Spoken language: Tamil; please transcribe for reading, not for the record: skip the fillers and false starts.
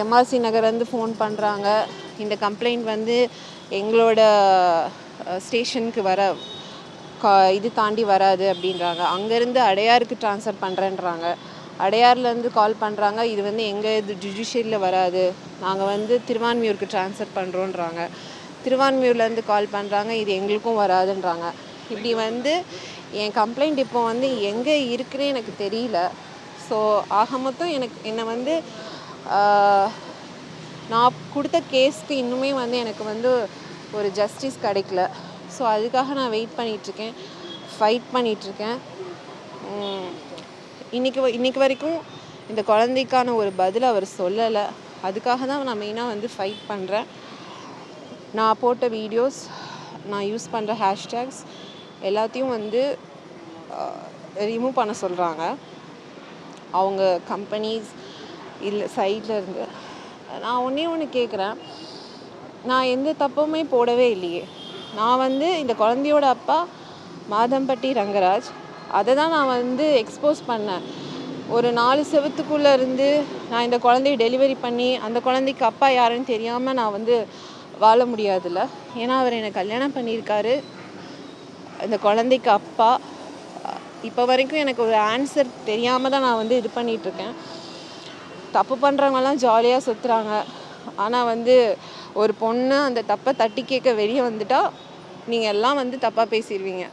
எம்ஆர்சி நகர்லேருந்து ஃபோன் பண்ணுறாங்க. இந்த கம்ப்ளைண்ட் வந்து எங்களோட ஸ்டேஷனுக்கு இது தாண்டி வராது அப்படின்றாங்க. அங்கேருந்து அடையாருக்கு ட்ரான்ஸ்ஃபர் பண்ணுறேன்றாங்க. அடையார்லேருந்து கால் பண்ணுறாங்க. இது வந்து எங்கள் ஜுடிஷியரியில் வராது, நாங்கள் வந்து திருவான்மியூருக்கு ட்ரான்ஸ்ஃபர் பண்ணுறோன்றாங்க. திருவான்மியூர்லேருந்து கால் பண்ணுறாங்க. இது எங்களுக்கும் வராதுன்றாங்க. இப்படி வந்து என் கம்ப்ளைண்ட் இப்போ வந்து எங்கே இருக்குன்னே எனக்கு தெரியல. ஸோ ஆக மொத்தம் என்னை வந்து நான் கொடுத்த கேஸ்க்கு இன்னுமே வந்து எனக்கு வந்து ஒரு ஜஸ்டிஸ் கிடைக்கல. ஸோ அதுக்காக நான் வெயிட் பண்ணிகிட்ருக்கேன், ஃபைட் பண்ணிகிட்ருக்கேன். இன்றைக்கி வரைக்கும் இந்த குழந்தைக்கான ஒரு பதில் அவர் சொல்லலை. அதுக்காக தான் நான் மெயினாக வந்து ஃபைட் பண்ணுறேன். நான் போட்ட வீடியோஸ், நான் யூஸ் பண்ணுற ஹேஷ்டேக்ஸ் எல்லாத்தையும் வந்து ரிமூவ் பண்ண சொல்கிறாங்க அவங்க கம்பெனிஸ் இல்லை சைடில் இருந்து. நான் ஒன்று கேட்குறேன், நான் எந்த தப்புமே போடவே இல்லையே. நான் வந்து இந்த குழந்தையோட அப்பா மாதம்பட்டி ரங்கராஜ், அதை தான் நான் வந்து எக்ஸ்போஸ் பண்ணேன். ஒரு 4 செவத்துக்குள்ளே இருந்து நான் இந்த குழந்தைய டெலிவரி பண்ணி அந்த குழந்தைக்கு அப்பா யாருன்னு தெரியாமல் நான் வந்து வாழ முடியாதுல்ல. ஏன்னா அவர் என்னை கல்யாணம் பண்ணியிருக்காரு, இந்த குழந்தைக்கு அப்பா. இப்போ வரைக்கும் எனக்கு ஒரு ஆன்சர் தெரியாமல் தான் நான் வந்து இது பண்ணிகிட்ருக்கேன். தப்பு பண்ணுறவங்கலாம் ஜாலியாக சுற்றுறாங்க. ஆனால் வந்து ஒரு பொண்ணு அந்த தப்பை தட்டி கேட்க வெளியே வந்துட்டால் நீங்கள் எல்லாம் வந்து தப்பாக பேசிடுவீங்க.